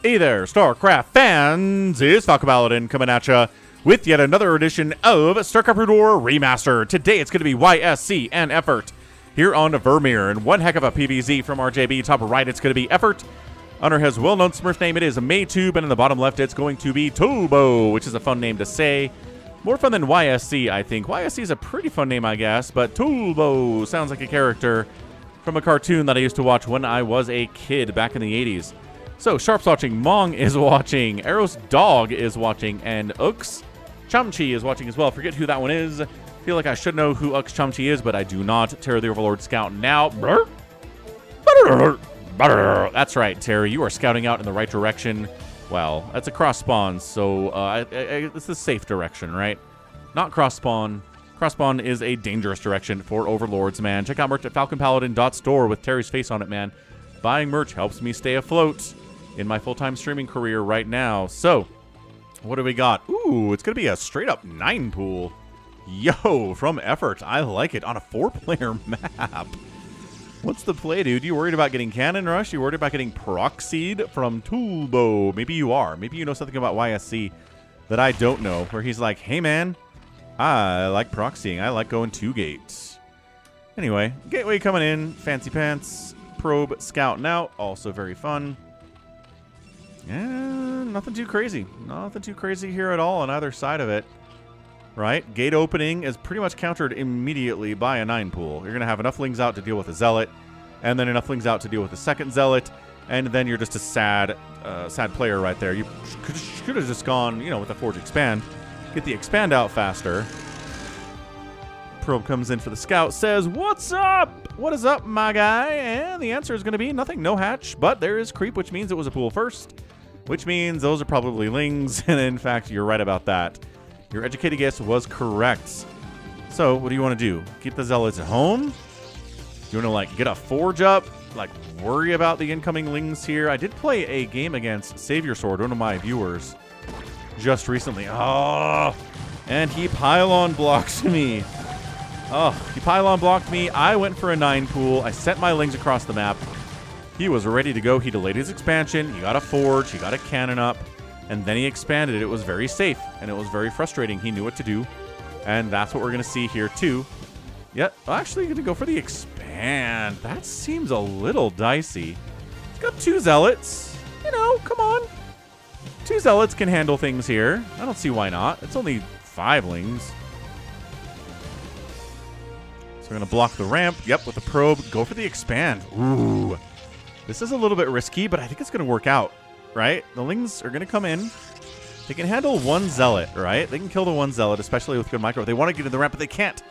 Hey there, StarCraft fans! It's Falcon Paladin coming at ya with yet another edition of StarCraft Brood War Remastered. Today it's going to be YSC and Effort here on Vermeer, and one heck of a PVZ from RJB. Top right, it's going to be Effort. Under his well-known Smurf name, it is Maytube, and in the bottom left, it's going to be Tubo, which is a fun name to say. More fun than YSC, I think. YSC is a pretty fun name, I guess, but Tubo sounds like a character from a cartoon that I used to watch when I was a kid back in the 80s. So, Sharp's watching, Mong is watching, Arrow's dog is watching, and Ux Chumchi is watching as well. Forget who that one is. Feel like I should know who Ux Chumchi is, but I do not. Terra the Overlord Scout now. That's right, Terra. You are scouting out in the right direction. Well, that's a cross spawn, so it's the safe direction, right? Not cross spawn. Cross spawn is a dangerous direction for Overlords, man. Check out merch at falconpaladin.store with Terry's face on it, man. Buying merch helps me stay afloat in my full-time streaming career right now. So, what do we got? Ooh, it's going to be a straight-up 9 pool. Yo, from Effort. I like it. On a 4-player map. What's the play, dude? You worried about getting Cannon Rush? You worried about getting proxied from Toolbo? Maybe you are. Maybe you know something about YSC that I don't know, where he's like, hey, man, I like proxying. I like going 2 gates. Anyway, gateway coming in. Fancy pants. Probe scouting out. Also very fun. And nothing too crazy. Nothing too crazy here at all on either side of it. Right? Gate opening is pretty much countered immediately by a 9 pool. You're going to have enough lings out to deal with a Zealot, and then enough lings out to deal with a second Zealot, and then you're just a sad player right there. You could have just gone, you know, with a Forge Expand. Get the Expand out faster. Probe comes in for the Scout, says, what's up? What is up, my guy? And the answer is going to be nothing, no hatch, but there is creep, which means it was a pool first, which means those are probably lings, and in fact, you're right about that. Your educated guess was correct. So, what do you want to do? Keep the Zealots at home? You want to, like, get a Forge up? Like, worry about the incoming lings here? I did play a game against Savior Sword, one of my viewers, just recently. Oh, and he pylon blocked me. Oh, he pylon blocked me. I went for a 9 pool. I sent my lings across the map. He was ready to go. He delayed his expansion. He got a Forge. He got a Cannon up. And then he expanded it. It was very safe, and it was very frustrating. He knew what to do, and that's what we're going to see here, too. Yep, actually going to go for the expand. That seems a little dicey. He's got 2 Zealots. You know, come on. 2 Zealots can handle things here. I don't see why not. It's only 5 lings. So we're going to block the ramp. Yep, with the probe. Go for the expand. Ooh. This is a little bit risky, but I think it's going to work out. Right? The lings are going to come in. They can handle 1 Zealot, right? They can kill the 1 Zealot, especially with good micro. They want to get in the ramp, but they can't.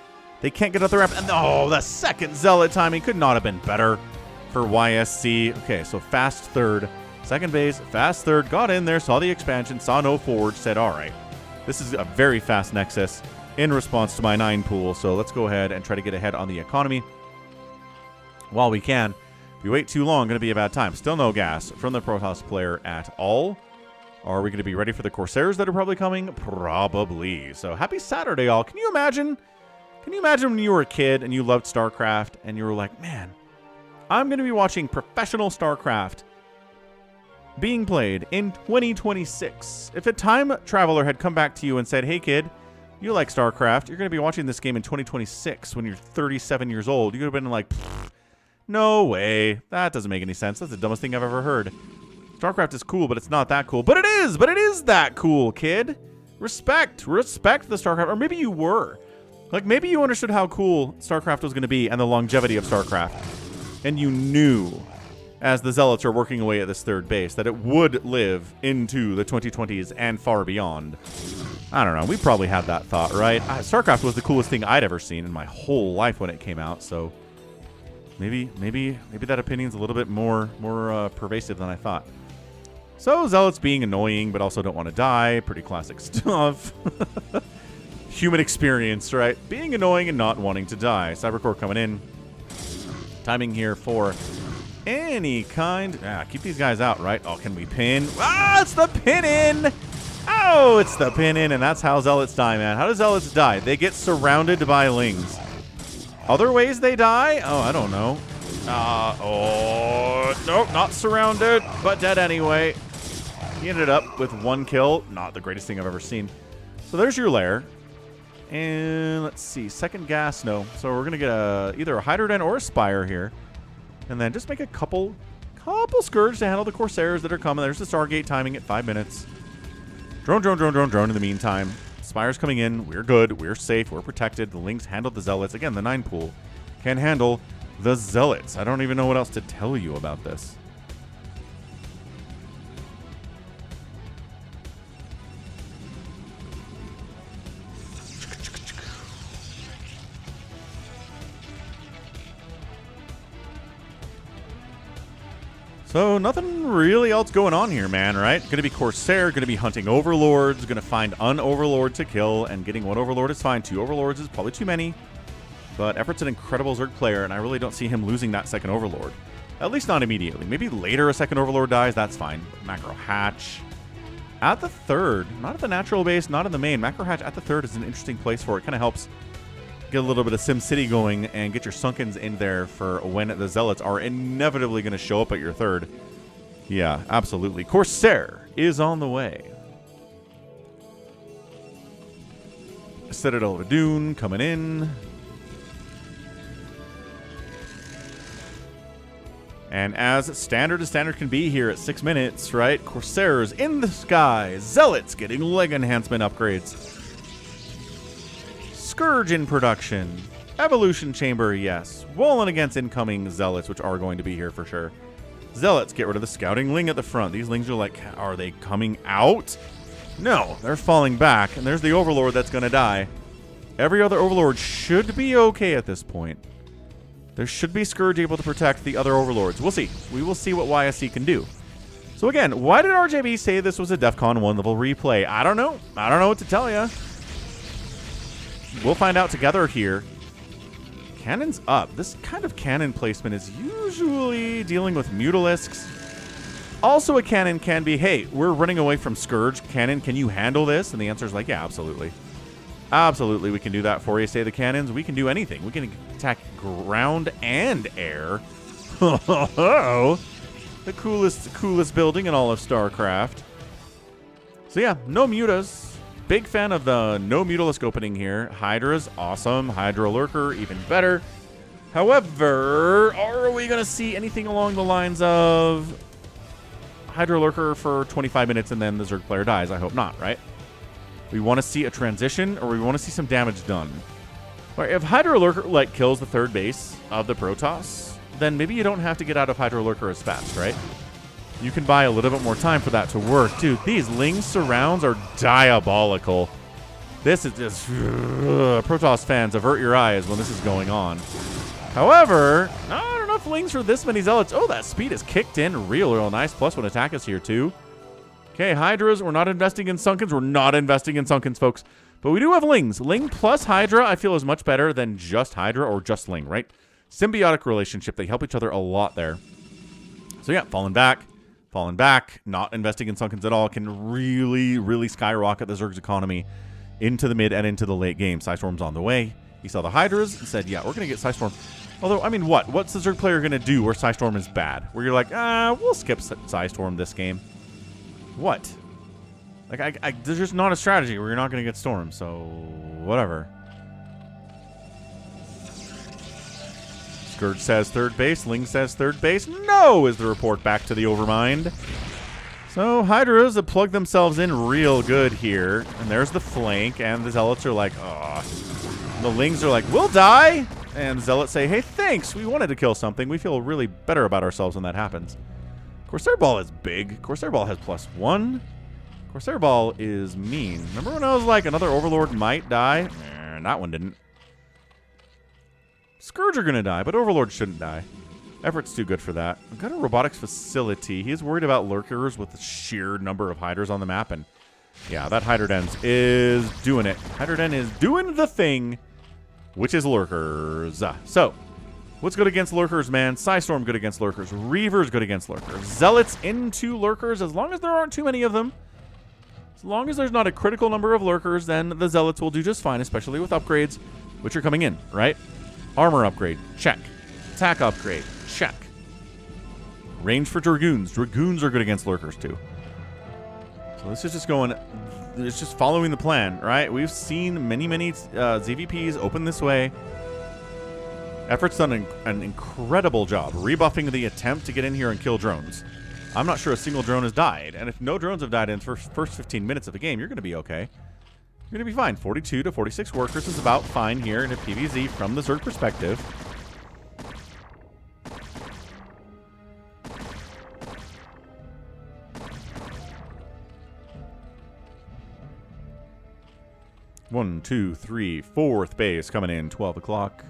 They can't get up the ramp. And oh, the second Zealot timing could not have been better for YSC. Okay, so fast third. Second base, fast third. Got in there, saw the expansion, saw no Forge, said, all right. This is a very fast Nexus in response to my 9 pool. So let's go ahead and try to get ahead on the economy while we can. If we wait too long, going to be a bad time. Still no gas from the Protoss player at all. Are we going to be ready for the Corsairs that are probably coming? Probably. So happy Saturday, y'all. Can you imagine? Can you imagine when you were a kid and you loved StarCraft and you were like, man, I'm going to be watching professional StarCraft being played in 2026. If a time traveler had come back to you and said, hey, kid, you like StarCraft. You're going to be watching this game in 2026 when you're 37 years old. You would have been like, no way. That doesn't make any sense. That's the dumbest thing I've ever heard. StarCraft is cool, but it's not that cool. But it is! But it is that cool, kid! Respect! Respect the StarCraft. Or maybe you were. Like, maybe you understood how cool StarCraft was going to be and the longevity of StarCraft. And you knew, as the Zealots are working away at this third base, that it would live into the 2020s and far beyond. I don't know. We probably had that thought, right? StarCraft was the coolest thing I'd ever seen in my whole life when it came out, so Maybe that opinion's a little bit more pervasive than I thought. So Zealots being annoying, but also don't want to die. Pretty classic stuff. Human experience, right? Being annoying and not wanting to die. Cybercore coming in. Timing here for any kind. Keep these guys out, right? Oh, can we pin? Ah, it's the pin in! Oh, it's the pin in, and that's how Zealots die, man. How do Zealots die? They get surrounded by lings. Other ways they die? Oh, I don't know. Oh, nope, not surrounded, but dead anyway. He ended up with 1 kill. Not the greatest thing I've ever seen. So there's your lair. And let's see. Second gas, no. So we're going to get either a Hydroden or a Spire here. And then just make a couple Scourge to handle the Corsairs that are coming. There's the Stargate timing at 5 minutes. Drone in the meantime. Spire's coming in. We're good. We're safe. We're protected. The Lynx handled the Zealots. Again, the 9 pool can handle the Zealots. I don't even know what else to tell you about this. So nothing really else going on here, man, right? Going to be Corsair, going to be hunting Overlords, going to find an Overlord to kill, and getting 1 Overlord is fine. 2 Overlords is probably too many, but Effort's an incredible Zerg player, and I really don't see him losing that second Overlord. At least not immediately. Maybe later a second Overlord dies, that's fine. Macro Hatch at the 3rd, not at the natural base, not in the main. Macro Hatch at the 3rd is an interesting place for it. Kind of helps get a little bit of SimCity going and get your Sunkens in there for when the Zealots are inevitably going to show up at your 3rd. Yeah, absolutely. Corsair is on the way. Citadel of Dune coming in. And as standard can be here at 6 minutes, right? Corsairs in the sky. Zealots getting leg enhancement upgrades. Scourge in production. Evolution Chamber, yes. Walling against incoming Zealots, which are going to be here for sure. Zealots, get rid of the Scouting Ling at the front. These Lings are like, are they coming out? No, they're falling back. And there's the Overlord that's going to die. Every other Overlord should be okay at this point. There should be Scourge able to protect the other Overlords. We'll see. We will see what YSC can do. So again, why did RJB say this was a DEF CON 1 level replay? I don't know. I don't know what to tell you. We'll find out together here. Cannon's up. This kind of cannon placement is usually dealing with Mutalisks. Also a cannon can be, hey, we're running away from Scourge. Cannon, can you handle this? And the answer is like, yeah, absolutely. Absolutely, we can do that for you, say the cannons. We can do anything. We can attack ground and air. The coolest building in all of StarCraft. So yeah, no mutas. Big fan of the no Mutalisk opening here. Hydra's awesome. Hydra Lurker, even better. However, are we going to see anything along the lines of Hydra Lurker for 25 minutes and then the Zerg player dies? I hope not, right? We want to see a transition, or we want to see some damage done. Right, if Hydra Lurker like kills the 3rd base of the Protoss, then maybe you don't have to get out of Hydra Lurker as fast, right? You can buy a little bit more time for that to work. Dude, these Ling surrounds are diabolical. This is just... Protoss fans, avert your eyes when this is going on. However, not enough Lings for this many Zealots. Oh, that speed is kicked in real nice. +1 attack is here, too. Okay, Hydras, we're not investing in Sunkens. We're not investing in Sunkens, folks. But we do have Lings. Ling plus Hydra, I feel, is much better than just Hydra or just Ling, right? Symbiotic relationship. They help each other a lot there. So, yeah, falling back, not investing in Sunkens at all can really skyrocket the Zerg's economy into the mid and into the late game. Psystorm's on the way. He saw the Hydras and said, yeah, we're going to get Psystorm. Although, I mean, what's the Zerg player going to do where Psystorm is bad? Where you're like, we'll skip Psystorm this game. What? Like, there's just not a strategy where you're not going to get Storm, so whatever. Scourge says 3rd base. Ling says 3rd base. No, is the report back to the Overmind. So Hydras have plugged themselves in real good here. And there's the flank, and the Zealots are like, oh. The Lings are like, we'll die. And Zealots say, hey, thanks. We wanted to kill something. We feel really better about ourselves when that happens. Corsair Ball is big. Corsair Ball has +1. Corsair Ball is mean. Remember when I was like, another Overlord might die? That one didn't. Scourge are going to die, but Overlord shouldn't die. Effort's too good for that. We've got a robotics facility. He's worried about lurkers with the sheer number of Hydras on the map. And yeah, that Hydra is doing it. Hydra is doing the thing, which is lurkers. So, what's good against lurkers, man? Psystorm good against lurkers. Reaver's good against lurkers. Zealots into lurkers, as long as there aren't too many of them. As long as there's not a critical number of lurkers, then the Zealots will do just fine, especially with upgrades, which are coming in, right? Armor upgrade, check. Attack upgrade, check. Range for Dragoons. Dragoons are good against lurkers, too. So this is just going, it's just following the plan, right? We've seen many ZVPs open this way. Effort's done an incredible job rebuffing the attempt to get in here and kill drones. I'm not sure a single drone has died, and if no drones have died in the first 15 minutes of the game, you're going to be okay. You're going to be fine. 42 to 46 workers is about fine here in a PvZ from the Zerg perspective. One, two, three, fourth base coming in, 12 o'clock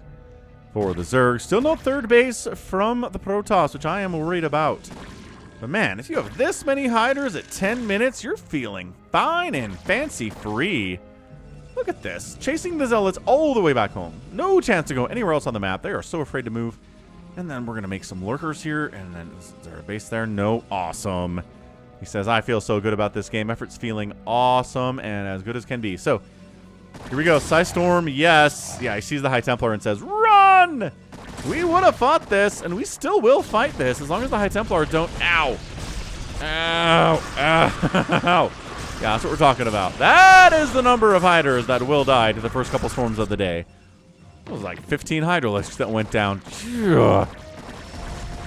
for the Zerg. Still no third base from the Protoss, which I am worried about. But man, if you have this many hiders at 10 minutes, you're feeling fine and fancy free. Look at this. Chasing the Zealots all the way back home. No chance to go anywhere else on the map. They are so afraid to move. And then we're going to make some lurkers here. And then is there a base there? No. Awesome. He says, I feel so good about this game. Effort's feeling awesome and as good as can be. So here we go. Psystorm, yes. Yeah, he sees the High Templar and says, run! We would have fought this, and we still will fight this as long as the High Templar don't... Ow! Ow! Ow! Yeah, that's what we're talking about. That is the number of hiders that will die to the first couple storms of the day. It was like 15 Hydralisks that went down.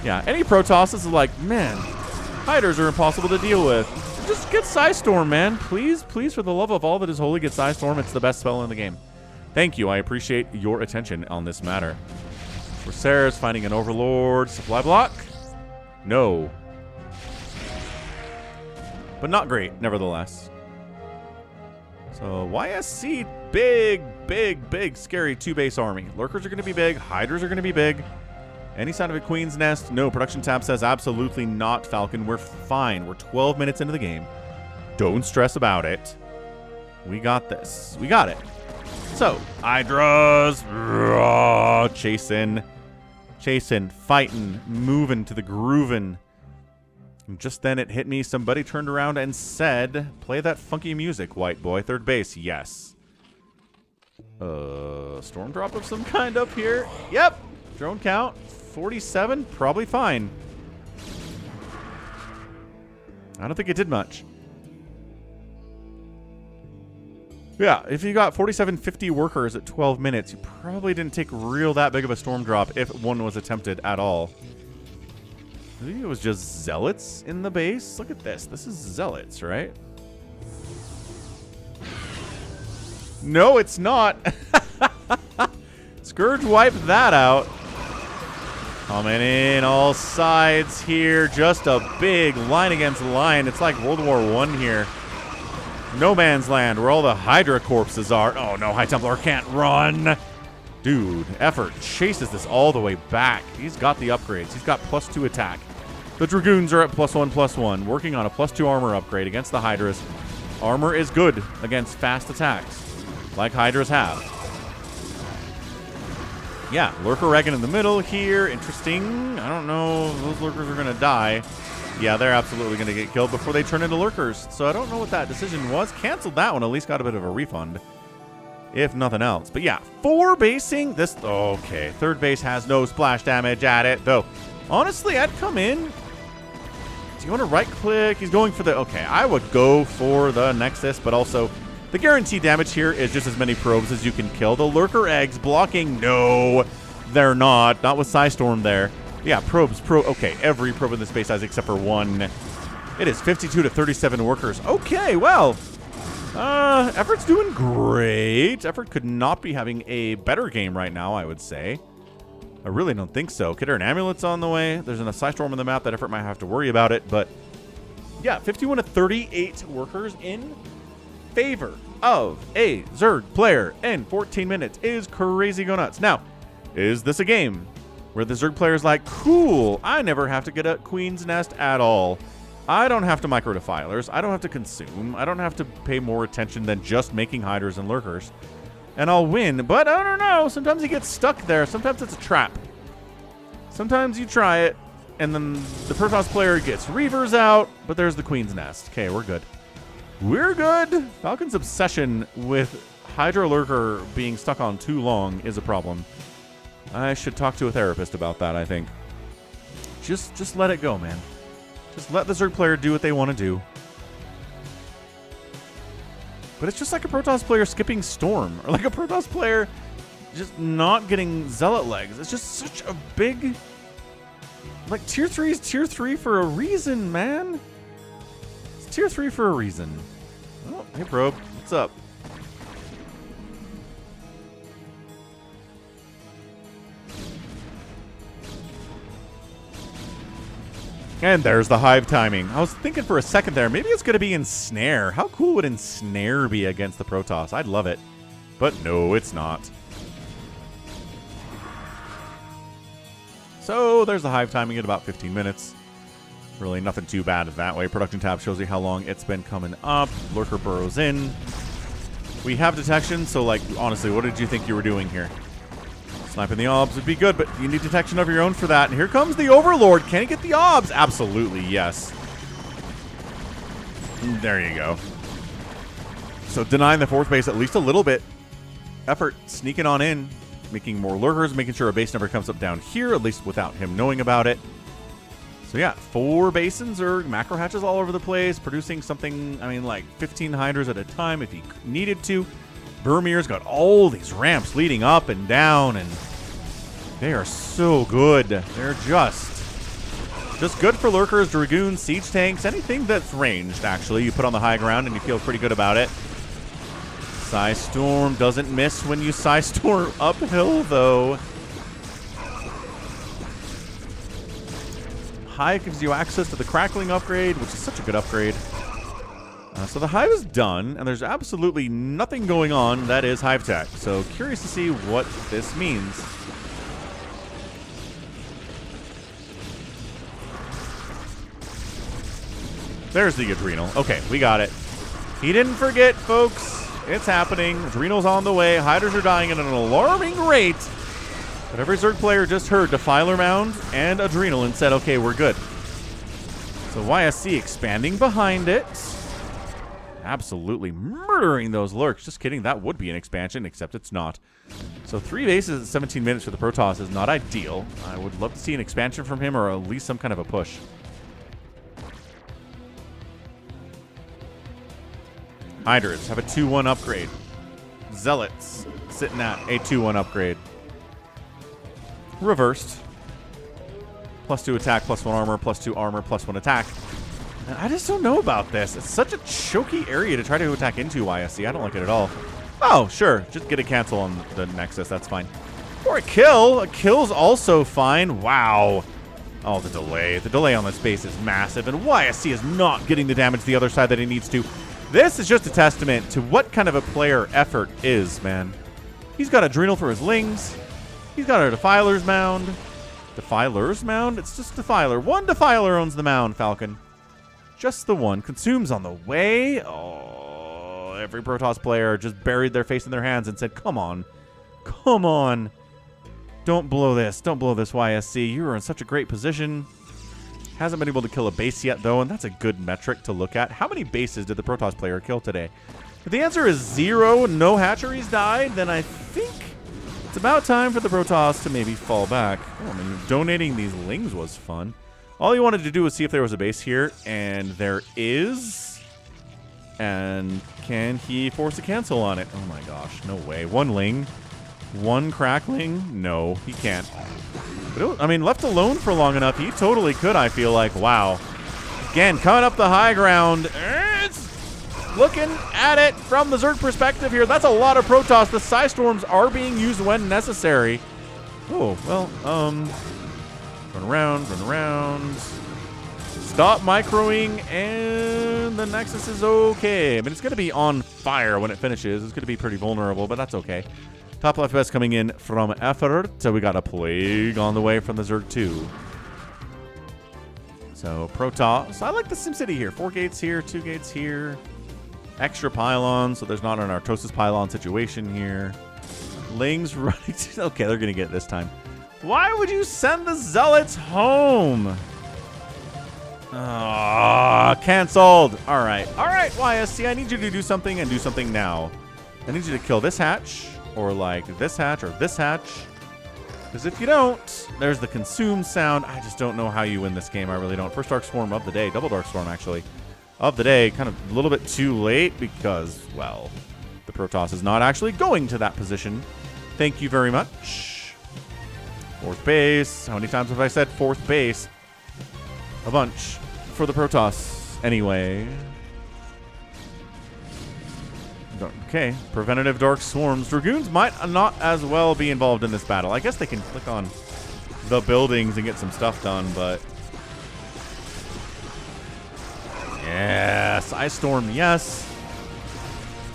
Yeah, any Protoss is like, man, hiders are impossible to deal with. Just get Psystorm, man. Please, please, for the love of all that is holy, get Psystorm. It's the best spell in the game. Thank you. I appreciate your attention on this matter. Corsair's finding an Overlord. Supply block? No. But not great, nevertheless. So, YSC, big, scary two-base army. Lurkers are going to be big. Hydras are going to be big. Any sign of a Queen's Nest? No. Production tab says absolutely not, Falcon. We're fine. We're 12 minutes into the game. Don't stress about it. We got this. We got it. So, Hydras. Chasing, fighting, moving to the grooving. And just then it hit me. Somebody turned around and said, play that funky music, white boy. Third base, yes. Storm drop of some kind up here. Yep. Drone count, 47. Probably fine. I don't think it did much. Yeah, if you got 4750 workers at 12 minutes, you probably didn't take that big of a storm drop if one was attempted at all. Maybe it was just Zealots in the base. Look at this. This is Zealots, right? No, it's not. Scourge wiped that out. Coming in all sides here. Just a big line against line. It's like World War I here. No man's land where all the Hydra corpses are. Oh no, High Templar can't run. Dude, Effort chases this all the way back. He's got the upgrades. He's got +2 attack. The Dragoons are at +1/+1, working on a +2 armor upgrade against the Hydras. Armor is good against fast attacks, like Hydras have. Yeah, Lurker Regan in the middle here. Interesting. I don't know if those Lurkers are going to die. Yeah, they're absolutely going to get killed before they turn into Lurkers. So I don't know what that decision was. Canceled that one. At least got a bit of a refund, if nothing else. But yeah, 4 basing. This, okay. Third base has no splash damage at it, though. Honestly, I'd come in. Do you want to right-click? He's going for the... Okay, I would go for the Nexus, but also the guaranteed damage here is just as many probes as you can kill. The Lurker eggs blocking. No, they're not. Not with Psystorm there. Yeah, probes. Okay, every probe in this base has except for one. It is 52 to 37 workers. Okay, well, Effort's doing great. Effort could not be having a better game right now, I would say. I really don't think so. Kidder and Amulet's on the way. There's a Psystorm on the map that Effort might have to worry about it, but yeah, 51 to 38 workers in favor of a Zerg player in 14 minutes is crazy go nuts. Now, is this a game where the Zerg player is like, cool, I never have to get a Queen's Nest at all. I don't have to micro-defilers. I don't have to consume. I don't have to pay more attention than just making Hydras and Lurkers. And I'll win. But I don't know. Sometimes you get stuck there. Sometimes it's a trap. Sometimes you try it, and then the Protoss player gets Reavers out, but there's the Queen's Nest. Okay, we're good. We're good. Falcon's obsession with Hydra Lurker being stuck on too long is a problem. I should talk to a therapist about that, I think. Just let it go, man. Just let the Zerg player do what they want to do. But it's just like a Protoss player skipping Storm, or like a Protoss player just not getting Zealot legs. It's just such a big... Like, tier 3 is tier 3 for a reason, man. It's tier 3 for a reason. Oh, hey, Probe. What's up? And there's the hive timing. I was thinking for a second there, maybe it's going to be Ensnare. How cool would Ensnare be against the Protoss? I'd love it. But no, it's not. So there's the hive timing at about 15 minutes. Really nothing too bad that way. Production tab shows you how long it's been coming up. Lurker burrows in. We have detection, so like, honestly, what did you think you were doing here? Sniping the obs would be good, but you need detection of your own for that. And here comes the Overlord. Can he get the obs? Absolutely, yes. There you go. So denying the fourth base at least a little bit. Effort sneaking on in, making more lurkers, making sure a base never comes up down here, at least without him knowing about it. So yeah, 4 basins or macro hatches all over the place, producing something, I mean, like 15 hydras at a time if he needed to. Vermeer's got all these ramps leading up and down, and they are so good. They're just good for lurkers, dragoons, siege tanks, anything that's ranged, actually. You put on the high ground and you feel pretty good about it. Psy Storm doesn't miss when you Psy Storm uphill, though. Hive gives you access to the Crackling upgrade, which is such a good upgrade. So the Hive is done, and there's absolutely nothing going on that is Hive Tech. So curious to see what this means. There's the Adrenal. Okay, we got it. He didn't forget, folks. It's happening. Adrenal's on the way. Hydras are dying at an alarming rate. But every Zerg player just heard Defiler Mound and Adrenal and said, okay, we're good. So YSC expanding behind it. Absolutely murdering those lurks. Just kidding. That would be an expansion, except it's not. So 3 bases at 17 minutes for the Protoss is not ideal. I would love to see an expansion from him, or at least some kind of a push. Hydras have a 2-1 upgrade. Zealots sitting at a 2-1 upgrade. Reversed. +2 attack, +1 armor, +2 armor, +1 attack. And I just don't know about this. It's such a choky area to try to attack into, YSC. I don't like it at all. Oh, sure. Just get a cancel on the Nexus. That's fine. Or a kill. A kill's also fine. Wow. Oh, the delay. The delay on this base is massive, and YSC is not getting the damage the other side that he needs to. This is just a testament to what kind of a player effort is, man. He's got Adrenal for his Lings. He's got a Defiler's Mound. Defiler's Mound? It's just Defiler. One Defiler owns the mound, Falcon. Just the one. Consumes on the way. Oh, every Protoss player just buried their face in their hands and said, come on. Come on. Don't blow this. Don't blow this, YSC. You are in such a great position. Hasn't been able to kill a base yet, though, and that's a good metric to look at. How many bases did the Protoss player kill today? If the answer is 0, no hatcheries died, then I think it's about time for the Protoss to maybe fall back. Oh, I mean, donating these Lings was fun. All he wanted to do was see if there was a base here, and there is. And can he force a cancel on it? Oh my gosh, no way. 1 Ling, 1 Crackling? No, he can't. But I mean, left alone for long enough, he totally could, I feel like. Wow. Again, coming up the high ground. It's looking at it from the Zerg perspective here. That's a lot of Protoss. The Psy Storms are being used when necessary. Oh, well, run around, run around. Stop microing, and the Nexus is okay. I mean, it's going to be on fire when it finishes. It's going to be pretty vulnerable, but that's okay. Top left best coming in from Effort. So we got a Plague on the way from the Zerg 2. So Protoss. I like the SimCity here. 4 gates here, 2 gates here. Extra pylons, so there's not an Artosis pylon situation here. Lings running. Okay, they're going to get it this time. Why would you send the Zealots home? Canceled. All right, YSC, I need you to do something, and do something now. I need you to kill this hatch, or like this hatch, or this hatch. Because if you don't, there's the consume sound. I just don't know how you win this game. I really don't. First Dark Swarm of the day. Double Dark Storm, actually. of the day. Kind of a little bit too late because, well, the Protoss is not actually going to that position. Thank you very much. Fourth base. How many times have I said fourth base? A bunch for the Protoss. Anyway. Okay. Preventative Dark Swarms. Dragoons might not as well be involved in this battle. I guess they can click on the buildings and get some stuff done, but... Yes. Ice Storm, yes.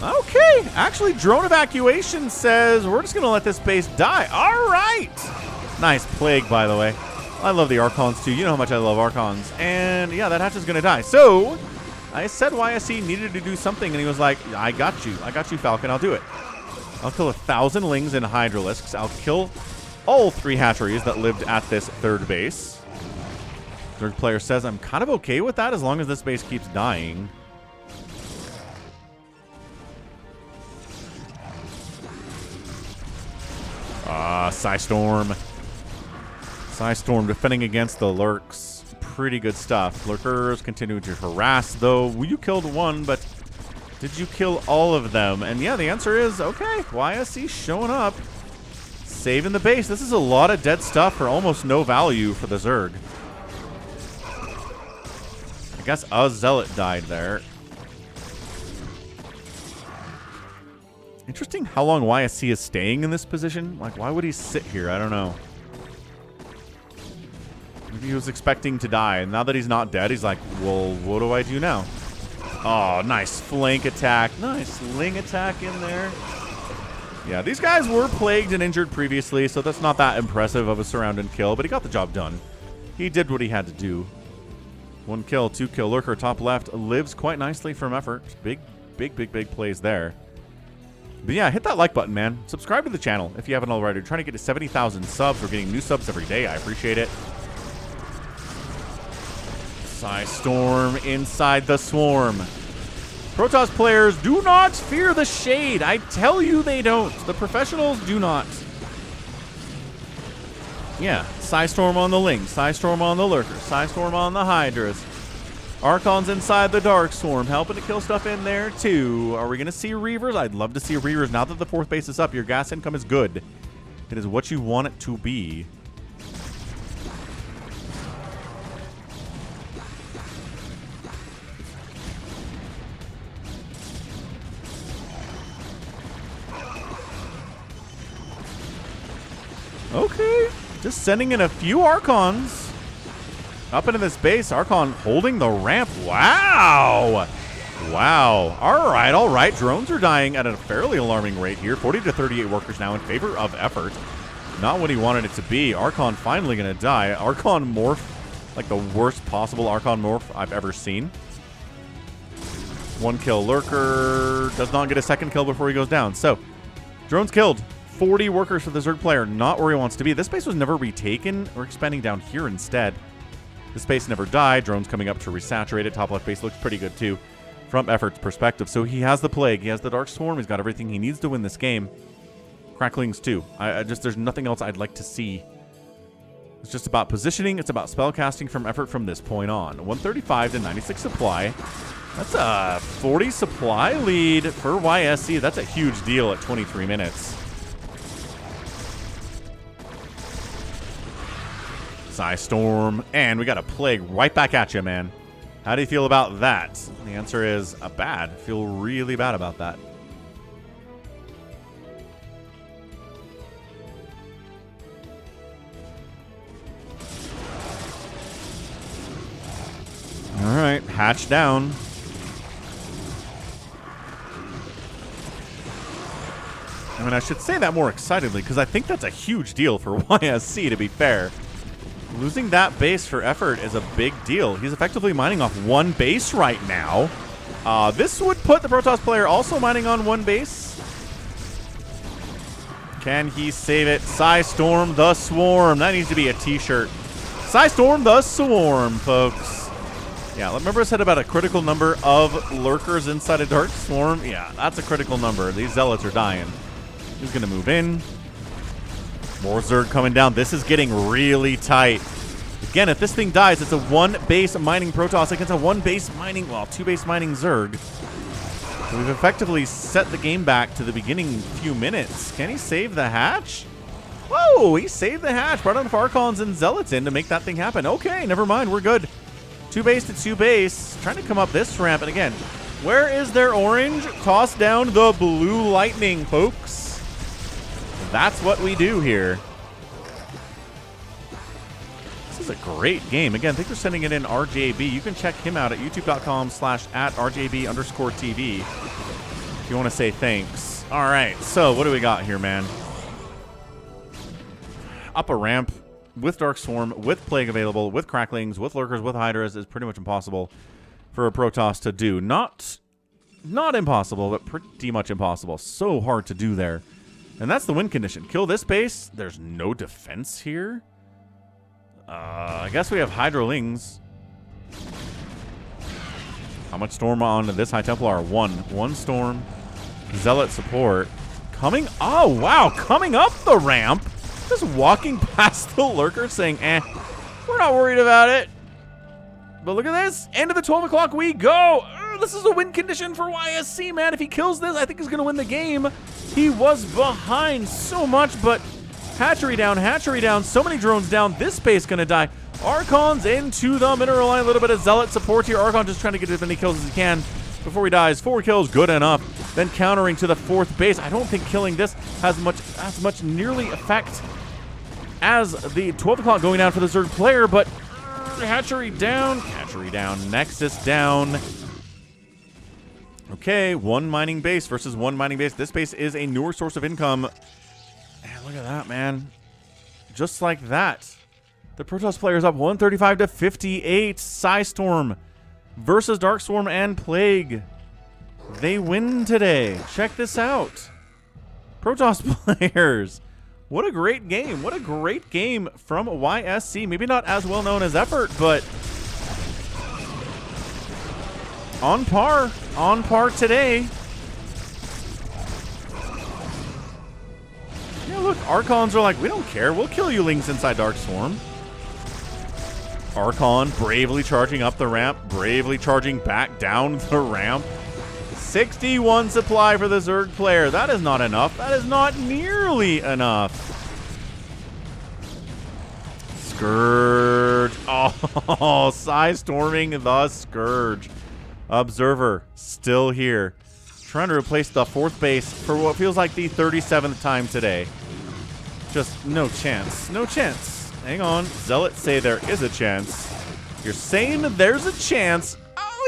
Okay. Actually, Drone Evacuation says we're just going to let this base die. All right. Nice Plague, by the way. I love the Archons, too. You know how much I love Archons. And, yeah, that hatch is going to die. So, I said YSC needed to do something, and he was like, I got you. I got you, Falcon. I'll do it. I'll kill 1,000 Lings and Hydralisks. I'll kill all 3 hatcheries that lived at this third base. Third player says, I'm kind of okay with that as long as this base keeps dying. Psystorm. Psystorm defending against the Lurks. Pretty good stuff. Lurkers continue to harass, though. You killed one, but did you kill all of them? And yeah, the answer is, okay, YSC showing up. Saving the base. This is a lot of dead stuff for almost no value for the Zerg. I guess a Zealot died there. Interesting how long YSC is staying in this position. Like, why would he sit here? I don't know. Maybe he was expecting to die, and now that he's not dead, he's like, well, what do I do now? Oh, nice flank attack. Nice Ling attack in there. Yeah, these guys were plagued and injured previously, so that's not that impressive of a surround and kill, but he got the job done. He did what he had to do. 1 kill, 2 kill. Lurker top left lives quite nicely from effort. Big plays there. But yeah, hit that like button, man. Subscribe to the channel if you haven't already. We're trying to get to 70,000 subs. We're getting new subs every day. I appreciate it. Psystorm inside the swarm. Protoss players, do not fear the shade. I tell you they don't. The professionals do not. Yeah, Psystorm on the Ling, Psystorm on the Lurker, Psystorm on the Hydras. Archons inside the Dark Swarm, helping to kill stuff in there too. Are we going to see Reavers? I'd love to see Reavers. Now that the 4th base is up, your gas income is good. It is what you want it to be. Okay, just sending in a few Archons up into this base. Archon holding the ramp. Wow. Wow. All right. Drones are dying at a fairly alarming rate here. 40 to 38 workers now in favor of effort. Not what he wanted it to be. Archon finally going to die. Archon morph, like the worst possible Archon morph I've ever seen. 1 kill. Lurker does not get a 2nd kill before he goes down. So, drones killed. 40 workers for the Zerg player, not where he wants to be. This base was never retaken. We're expanding down here instead. This base never died. Drones coming up to resaturate it. Top left base looks pretty good too from effort's perspective. So he has the Plague. He has the Dark Swarm. He's got everything he needs to win this game. Cracklings too. There's nothing else I'd like to see. It's just about positioning. It's about spellcasting from effort from this point on. 135 to 96 supply. That's a 40 supply lead for YSC. That's a huge deal at 23 minutes. Psystorm, and we got a Plague right back at you, man. How do you feel about that? The answer is bad. I feel really bad about that. All right, hatch down. I mean, I should say that more excitedly because I think that's a huge deal for YSC, to be fair. Losing that base for effort is a big deal. He's effectively mining off 1 base right now. This would put the Protoss player also mining on 1 base. Can he save it? Psystorm the Swarm. That needs to be a t-shirt. Psystorm the Swarm, folks. Yeah, remember I said about a critical number of lurkers inside a Dark Swarm? Yeah, that's a critical number. These Zealots are dying. He's going to move in. More Zerg coming down. This is getting really tight. Again, if this thing dies, it's a 1-base mining Protoss against a 1-base mining, well, 2-base mining Zerg. So we've effectively set the game back to the beginning few minutes. Can he save the hatch? Whoa, he saved the hatch. Brought on Falcons and Zealots in to make that thing happen. Okay, never mind. We're good. 2-base to 2-base. Trying to come up this ramp. And again, where is their orange? Toss down the blue lightning, folks. That's what we do here. This is a great game. Again, thanks for sending it in, RJB. You can check him out at youtube.com/@RJB_TV if you want to say thanks. All right, so what do we got here, man? Up a ramp with Dark Swarm, with Plague available, with Cracklings, with Lurkers, with Hydras is pretty much impossible for a Protoss to do. Not impossible, but pretty much impossible. So hard to do there. And that's the win condition. Kill this base. There's no defense here. I guess we have Hydrolings. How much Storm on this High Templar? One Storm. Zealot support. Coming. Oh, wow. Coming up the ramp. Just walking past the Lurker saying, we're not worried about it. But look at this. End of the 12 o'clock we go. This is a win condition for YSC, man. If he kills this, I think he's going to win the game. He was behind so much, but hatchery down. So many drones down. This base going to die. Archon's into the mineral line. A little bit of Zealot support here. Archon just trying to get as many kills as he can before he dies. 4 kills, good enough. Then countering to the 4th base. I don't think killing this has much nearly effect as the 12 o'clock going down for the Zerg player, but hatchery down, Nexus down. Okay, 1 mining base versus 1 mining base. This base is a newer source of income. And look at that, man. Just like that. The Protoss player's up 135 to 58. Psystorm versus Dark Swarm and Plague. They win today. Check this out. Protoss players. What a great game. What a great game from YSC. Maybe not as well known as Effort, but on par. On par today. Yeah, look, Archons are like, we don't care. We'll kill you Lings inside Dark Swarm. Archon bravely charging up the ramp. Bravely charging back down the ramp. 61 supply for the Zerg player. That is not enough. That is not nearly enough. Scourge. Oh, Psy-storming the Scourge. Observer still here. Trying to replace the 4th base for what feels like the 37th time today. Just no chance. No chance. Hang on. Zealots say there is a chance. You're saying there's a chance.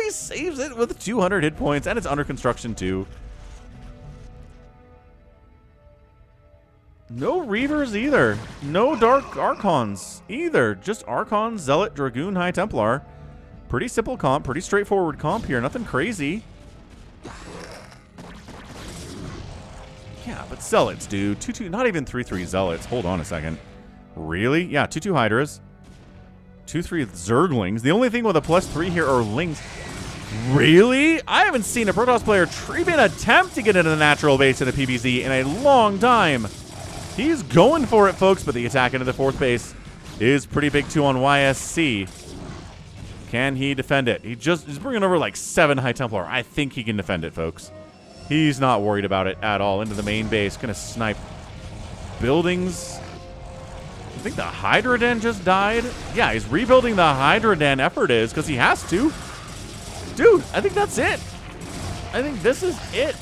He saves it with 200 hit points, and it's under construction too. No Reavers either. No Dark Archons either. Just Archon, Zealot, Dragoon, High Templar. Pretty simple comp, pretty straightforward comp here. Nothing crazy. Yeah, but Zealots, dude. 2-2, not even 3-3 Zealots. Hold on a second. Really? Yeah, 2-2 Hydras. 2-3 Zerglings. The only thing with a +3 here are Lings. Really? I haven't seen a Protoss player even attempt to get into the natural base in a PvZ in a long time. He's going for it, folks, but the attack into the 4th base is pretty big too on YSC. Can he defend it? He's bringing over like 7 High Templar. I think he can defend it, folks. He's not worried about it at all. Into the main base, gonna snipe buildings. I think the Hydra Den just died. Yeah, he's rebuilding the Hydra Den. Effort is because he has to. Dude, I think that's it. I think this is it.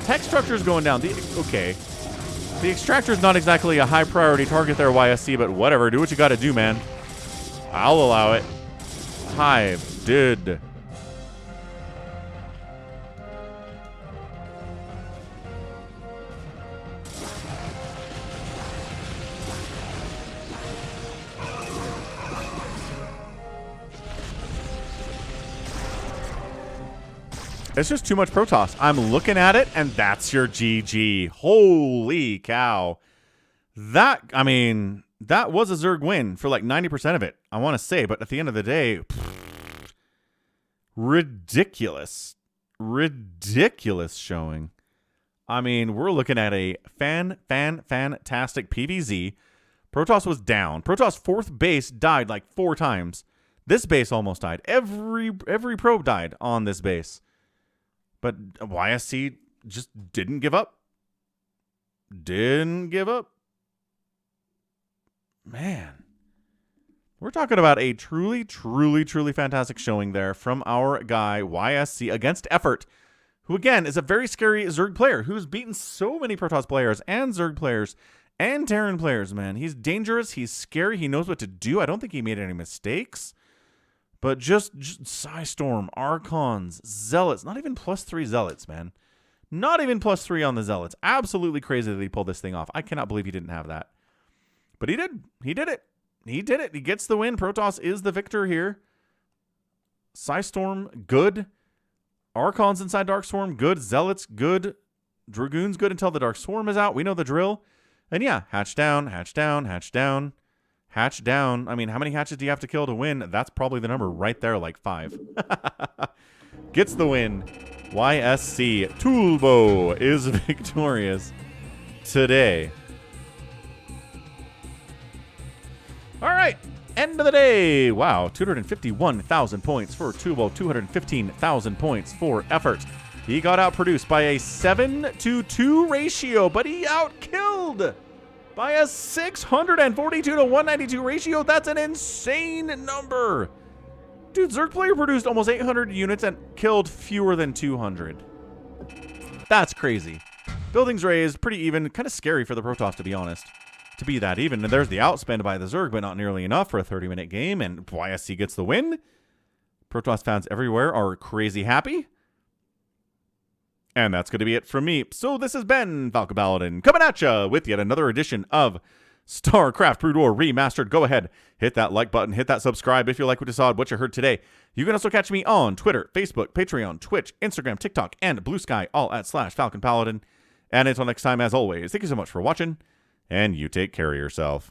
Tech structure's going down. Okay. The extractor's not exactly a high priority target there, YSC, but whatever. Do what you gotta do, man. I'll allow it. Hive did. It's just too much Protoss. I'm looking at it, and that's your GG. Holy cow. That was a Zerg win for like 90% of it, I want to say. But at the end of the day, ridiculous. Ridiculous showing. I mean, we're looking at a fantastic PvZ. Protoss was down. Protoss' 4th base died like 4 times. This base almost died. Every probe died on this base. But YSC just didn't give up. Didn't give up. Man. We're talking about a truly, truly, truly fantastic showing there from our guy, YSC, against Effort, who, again, is a very scary Zerg player who's beaten so many Protoss players and Zerg players and Terran players, man. He's dangerous. He's scary. He knows what to do. I don't think he made any mistakes. But just Psystorm, Archons, Zealots. Not even +3 Zealots, man. Not even +3 on the Zealots. Absolutely crazy that he pulled this thing off. I cannot believe he didn't have that. But he did. He did it. He did it. He gets the win. Protoss is the victor here. Psystorm, good. Archons inside Dark Swarm, good. Zealots, good. Dragoons, good until the Dark Swarm is out. We know the drill. And yeah, hatch down, hatch down, hatch down, hatch down. I mean, how many hatches do you have to kill to win? That's probably the number right there, like 5. Gets the win. YSC Toolbow is victorious today. All right, end of the day. Wow, 251,000 points for Toolbow, 215,000 points for Effort. He got outproduced by a 7-to-2 ratio, but he outkilled by a 642 to 192 ratio. That's an insane number. Dude, Zerg player produced almost 800 units and killed fewer than 200. That's crazy. Buildings raised, pretty even. Kind of scary for the Protoss, to be honest, to be that even. And there's the outspend by the Zerg, but not nearly enough for a 30-minute game. And YSC gets the win. Protoss fans everywhere are crazy happy. And that's going to be it from me. So this has been Falcon Paladin coming at ya with yet another edition of StarCraft Brood War Remastered. Go ahead, hit that like button, hit that subscribe if you like what you saw, what you heard today. You can also catch me on Twitter, Facebook, Patreon, Twitch, Instagram, TikTok, and Blue Sky, all at /Falcon Paladin. And until next time, as always, thank you so much for watching, and you take care of yourself.